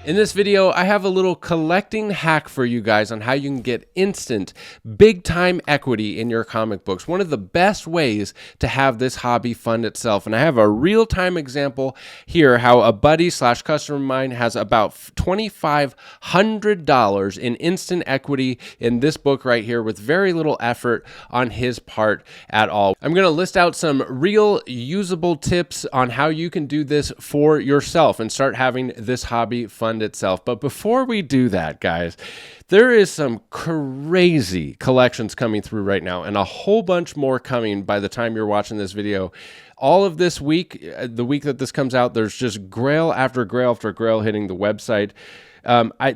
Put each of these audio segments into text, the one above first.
In this video, I have a little collecting hack for you guys on how you can get instant, big-time equity in your comic books. One of the best ways to have this hobby fund itself. And I have a real-time example here how a buddy slash customer of mine has about $2,500 in instant equity in this book right here with very little effort on his part at all. I'm going to list out some real usable tips on how you can do this for yourself and start having this hobby fund itself. But before we do that, guys, there is some crazy collections coming through right now and a whole bunch more coming by the time you're watching this video. All of this week, the week that this comes out, there's just Grail after Grail after Grail hitting the website.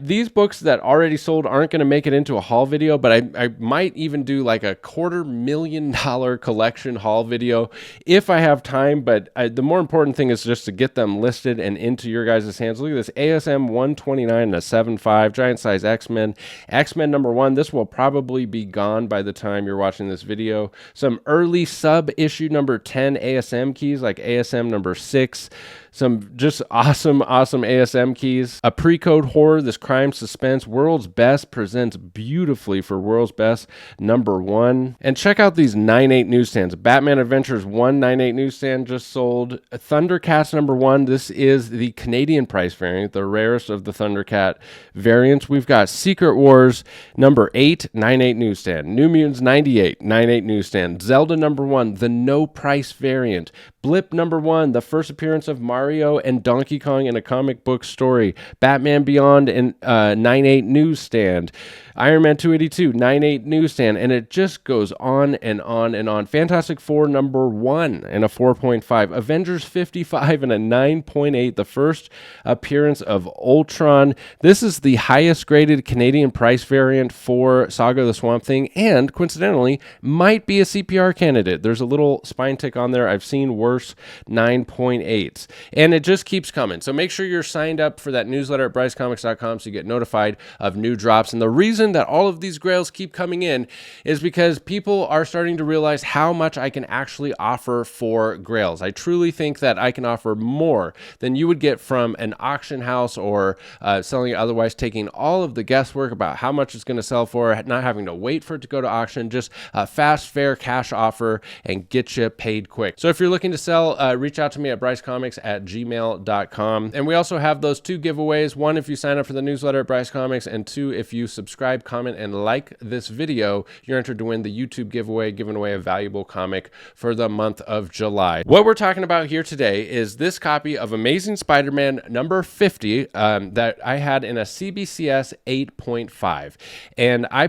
These books that already sold aren't going to make it into a haul video, but I might even do like a $250,000 collection haul video if I have time. But the more important thing is just to get them listed and into your guys' hands. Look at this ASM 129 and a 7.5 giant size X-Men. X-Men #1. This will probably be gone by the time you're watching this video. Some early sub issue number 10 ASM keys like ASM #6. Some just awesome ASM keys. A pre-code horror, this crime suspense. World's Best presents beautifully for World's Best #1. And check out these 9.8 newsstands. Batman Adventures 198 newsstand just sold. Thundercats #1. This is the Canadian price variant, the rarest of the Thundercat variants. We've got Secret Wars #8, 9.8 newsstand. New Mutants 98, 9.8 newsstand. Zelda #1, the no price variant. Blip #1, the first appearance of Mario and Donkey Kong in a comic book story. Batman Beyond in 9.8 newsstand. Iron Man 282, 9.8 newsstand, and it just goes on and on and on. Fantastic Four #1 and a 4.5. Avengers 55 and a 9.8, the first appearance of Ultron. This is the highest graded Canadian price variant for Saga of the Swamp Thing, and coincidentally, might be a CPR candidate. There's a little spine tick on there. I've seen worse 9.8s, and it just keeps coming. So make sure you're signed up for that newsletter at brycecomics.com so you get notified of new drops. And the reason that all of these grails keep coming in is because people are starting to realize how much I can actually offer for grails. I truly think that I can offer more than you would get from an auction house or selling it otherwise, taking all of the guesswork about how much it's going to sell for, not having to wait for it to go to auction, just a fast, fair cash offer and get you paid quick. So if you're looking to sell, reach out to me at brycecomics@gmail.com. And we also have those two giveaways. One, if you sign up for the newsletter at Bryce Comics, and two, if you subscribe, comment, and like this video, you're entered to win the YouTube giveaway, giving away a valuable comic for the month of July. What we're talking about here today is this copy of Amazing Spider-Man #50 that I had in a CBCS 8.5. And I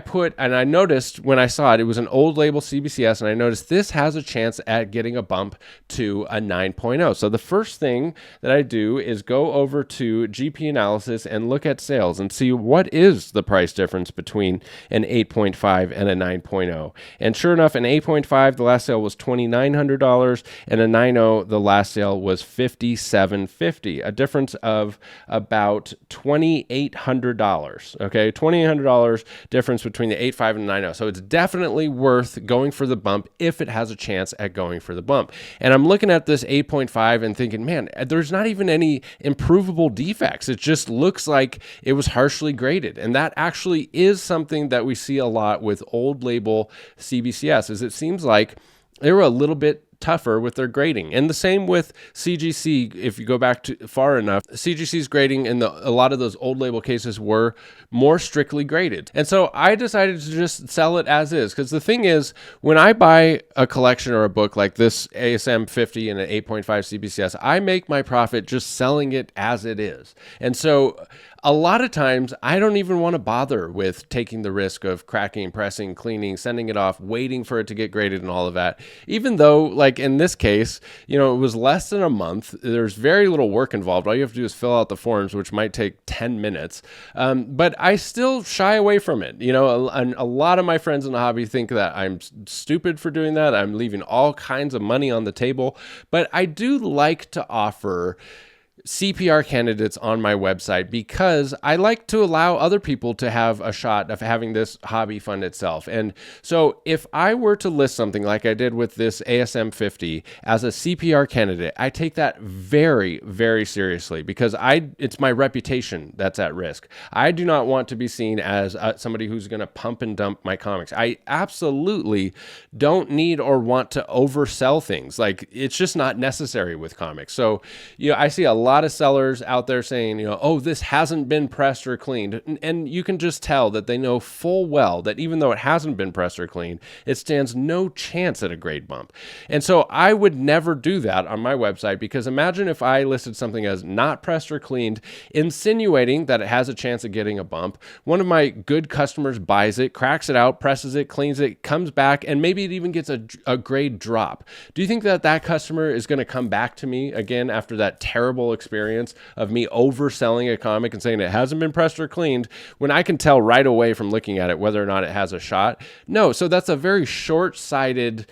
noticed when I saw it, it was an old label CBCS, and I noticed this has a chance at getting a bump to a 9.0. So the first thing that I do is go over to GP analysis and look at sales and see what is the price difference between an 8.5 and a 9.0. And sure enough, an 8.5, the last sale was $2,900, and a 9.0, the last sale was $5,750, a difference of about $2,800. Okay, $2,800 difference between the 8.5 and 9.0. So it's definitely worth going for the bump if it has a chance at going for the bump. And I'm looking at this 8.5 and thinking, man, there's not even any improvable defects. It just looks like it was harshly graded. And that actually is something that we see a lot with old label CBCS, is it seems like they were a little bit tougher with their grading. And the same with CGC. If you go back to far enough, CGC's grading in a lot of those old label cases were more strictly graded. And so I decided to just sell it as is, because the thing is, when I buy a collection or a book like this ASM 50 and an 8.5 CBCS, I make my profit just selling it as it is. And so a lot of times I don't even want to bother with taking the risk of cracking, pressing, cleaning, sending it off, waiting for it to get graded and all of that. Even though, like in this case, it was less than a month. There's very little work involved. All you have to do is fill out the forms, which might take 10 minutes. But I still shy away from it. A lot of my friends in the hobby think that I'm stupid for doing that. I'm leaving all kinds of money on the table. But I do like to offer CPR candidates on my website because I like to allow other people to have a shot of having this hobby fund itself. And so if I were to list something like I did with this ASM 50 as a CPR candidate, I take that very, very seriously because it's my reputation that's at risk. I do not want to be seen as somebody who's going to pump and dump my comics. I absolutely don't need or want to oversell things. Like, it's just not necessary with comics. So, I see a lot of sellers out there saying, oh, this hasn't been pressed or cleaned. And you can just tell that they know full well that even though it hasn't been pressed or cleaned, it stands no chance at a grade bump. And so I would never do that on my website, because imagine if I listed something as not pressed or cleaned, insinuating that it has a chance of getting a bump. One of my good customers buys it, cracks it out, presses it, cleans it, comes back, and maybe it even gets a grade drop. Do you think that customer is going to come back to me again after that terrible experience of me overselling a comic and saying it hasn't been pressed or cleaned when I can tell right away from looking at it whether or not it has a shot? No. So that's a very short-sighted,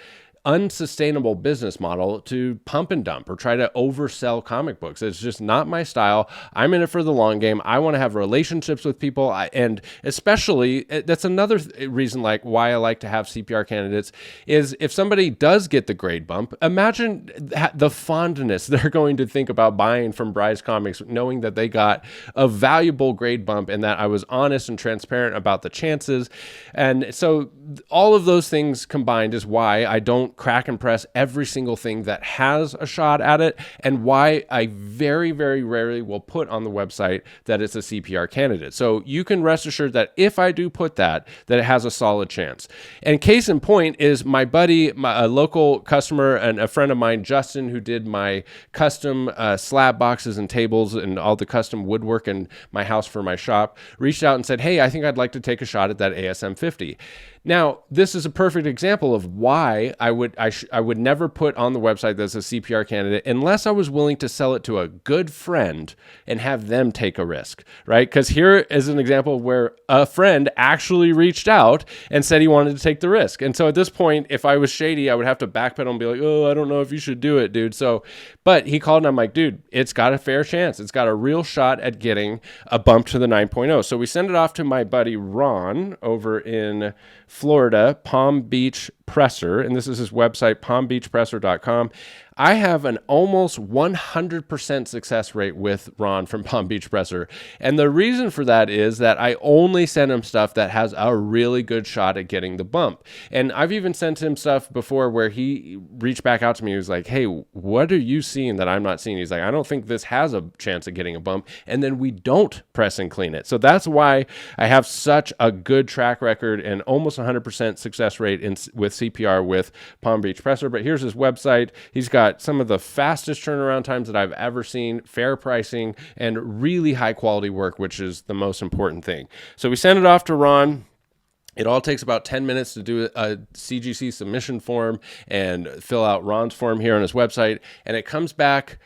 unsustainable business model to pump and dump or try to oversell comic books. It's just not my style. I'm in it for the long game. I want to have relationships with people. And especially, that's another reason why I like to have CPR candidates is if somebody does get the grade bump, imagine the fondness they're going to think about buying from Bryce Comics, knowing that they got a valuable grade bump and that I was honest and transparent about the chances. And so all of those things combined is why I don't crack and press every single thing that has a shot at it, and why I very, very rarely will put on the website that it's a CPR candidate. So you can rest assured that if I do put that it has a solid chance. And case in point is my buddy, a local customer and a friend of mine, Justin, who did my custom slab boxes and tables and all the custom woodwork in my house for my shop, reached out and said, hey, I think I'd like to take a shot at that ASM 50. Now, this is a perfect example of why I would never put on the website that's a CPR candidate unless I was willing to sell it to a good friend and have them take a risk, right? Because here is an example where a friend actually reached out and said he wanted to take the risk. And so at this point, if I was shady, I would have to backpedal and be like, oh, I don't know if you should do it, dude. But he called and I'm like, dude, it's got a fair chance. It's got a real shot at getting a bump to the 9.0. So we send it off to my buddy Ron over in Florida, Palm Beach Presser, and this is his website, palmbeachpresser.com. I have an almost 100% success rate with Ron from Palm Beach Presser. And the reason for that is that I only send him stuff that has a really good shot at getting the bump. And I've even sent him stuff before where he reached back out to me. He was like, hey, what are you seeing that I'm not seeing? He's like, I don't think this has a chance of getting a bump. And then we don't press and clean it. So that's why I have such a good track record and almost 100% success rate with CPR with Palm Beach Presser. But here's his website. He's got some of the fastest turnaround times that I've ever seen, fair pricing, and really high quality work, which is the most important thing. So we send it off to Ron. It all takes about 10 minutes to do a CGC submission form and fill out Ron's form here on his website. And it comes back,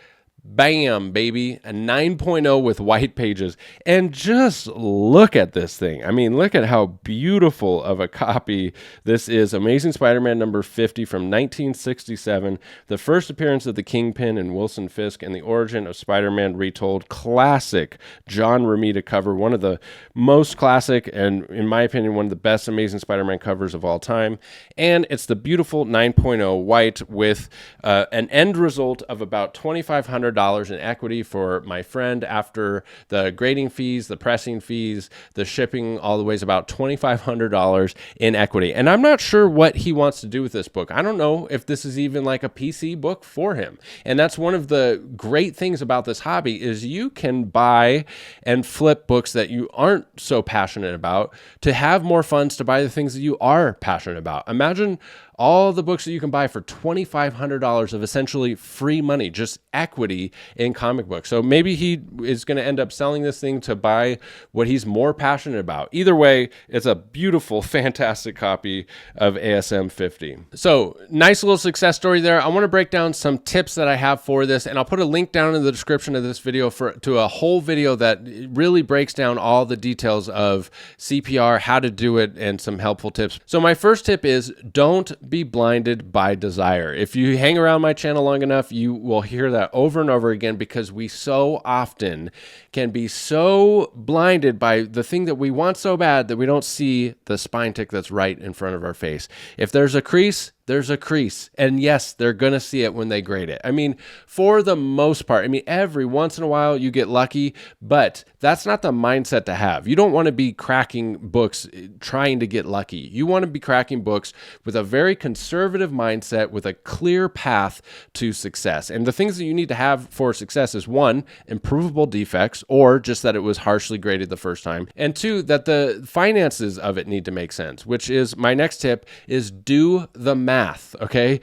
bam, baby, a 9.0 with white pages. And just look at this thing. I mean, look at how beautiful of a copy this is. Amazing Spider-Man number 50 from 1967. The first appearance of the Kingpin and Wilson Fisk and the origin of Spider-Man retold. Classic John Romita cover. One of the most classic and, in my opinion, one of the best Amazing Spider-Man covers of all time. And it's the beautiful 9.0 white with an end result of about $2,500 in equity for my friend after the grading fees, the pressing fees, the shipping, all the way is about $2,500 in equity. And I'm not sure what he wants to do with this book. I don't know if this is even like a PC book for him. And that's one of the great things about this hobby is you can buy and flip books that you aren't so passionate about to have more funds to buy the things that you are passionate about. Imagine all the books that you can buy for $2,500 of essentially free money, just equity in comic books. So maybe he is going to end up selling this thing to buy what he's more passionate about. Either way, it's a beautiful, fantastic copy of ASM 50. So nice little success story there. I want to break down some tips that I have for this, and I'll put a link down in the description of this video to a whole video that really breaks down all the details of CPR, how to do it, and some helpful tips. So my first tip is don't be blinded by desire. If you hang around my channel long enough, you will hear that over and over again, because we so often can be so blinded by the thing that we want so bad that we don't see the spine tick that's right in front of our face. If there's a crease, there's a crease. And yes, they're going to see it when they grade it. I mean, for the most part, I mean, every once in a while you get lucky, but that's not the mindset to have. You don't want to be cracking books trying to get lucky. You want to be cracking books with a very conservative mindset, with a clear path to success. And the things that you need to have for success is, one, improvable defects, or just that it was harshly graded the first time. And two, that the finances of it need to make sense, which is my next tip, is do the math, okay?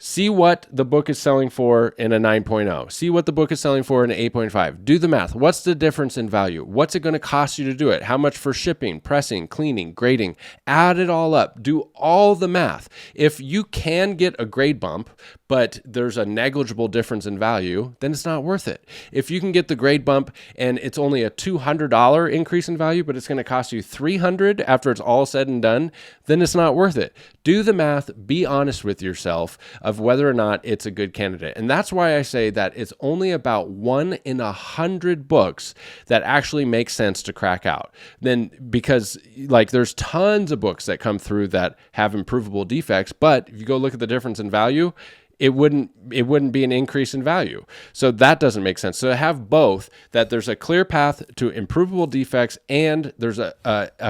See what the book is selling for in a 9.0. See what the book is selling for in an 8.5. Do the math. What's the difference in value? What's it going to cost you to do it? How much for shipping, pressing, cleaning, grading? Add it all up. Do all the math. If you can get a grade bump, but there's a negligible difference in value, then it's not worth it. If you can get the grade bump and it's only a $200 increase in value, but it's going to cost you $300 after it's all said and done, then it's not worth it. Do the math. Be honest with yourself of whether or not it's a good candidate. And that's why I say that it's only about 1 in 100 books that actually make sense to crack out. Then, because like there's tons of books that come through that have improvable defects, but if you go look at the difference in value, it wouldn't be an increase in value. So that doesn't make sense. So to have both, that there's a clear path to improvable defects and there's a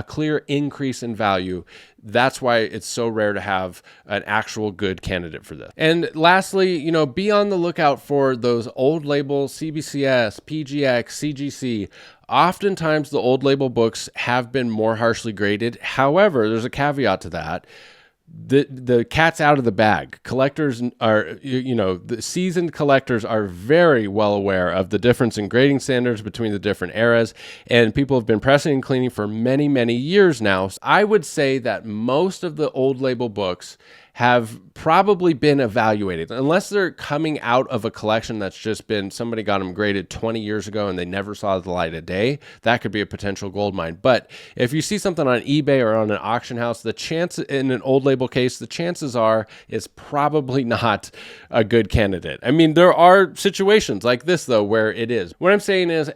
clear increase in value, that's why it's so rare to have an actual good candidate for this. And lastly, you know, be on the lookout for those old label CBCS, PGX, CGC. Oftentimes the old label books have been more harshly graded. However, there's a caveat to that. The cat's out of the bag. Collectors are, you know, the seasoned collectors are very well aware of the difference in grading standards between the different eras, and people have been pressing and cleaning for many, many years now. I would say that most of the old label books have probably been evaluated, unless they're coming out of a collection that's just been, somebody got them graded 20 years ago and they never saw the light of day. That could be a potential gold mine. But if you see something on eBay or on an auction house, the chance in an old label case, the chances are it's probably not a good candidate. I mean, there are situations like this though, where it is. What I'm saying is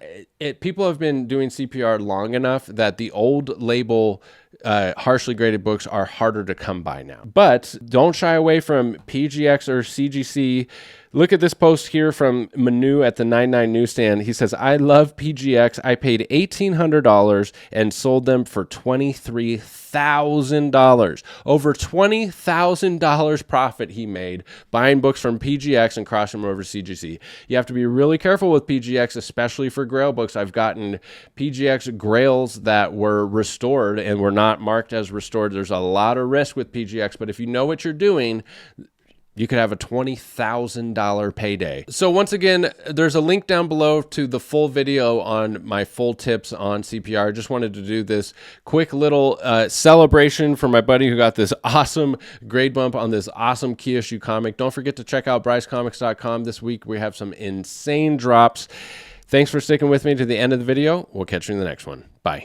people have been doing CPR long enough that the old label harshly graded books are harder to come by now. But don't shy away from PGX or CGC. Look at this post here from Manu at the 99 newsstand. He says, I love PGX. I paid $1,800 and sold them for $23,000. Over $20,000 profit he made buying books from PGX and crossing them over to CGC. You have to be really careful with PGX, especially for Grail books. I've gotten PGX Grails that were restored and were not marked as restored. There's a lot of risk with PGX, but if you know what you're doing, you could have a $20,000 payday. So once again, there's a link down below to the full video on my full tips on CPR. I just wanted to do this quick little celebration for my buddy who got this awesome grade bump on this awesome key issue comic. Don't forget to check out brycecomics.com. This week we have some insane drops. Thanks for sticking with me to the end of the video. We'll catch you in the next one. Bye.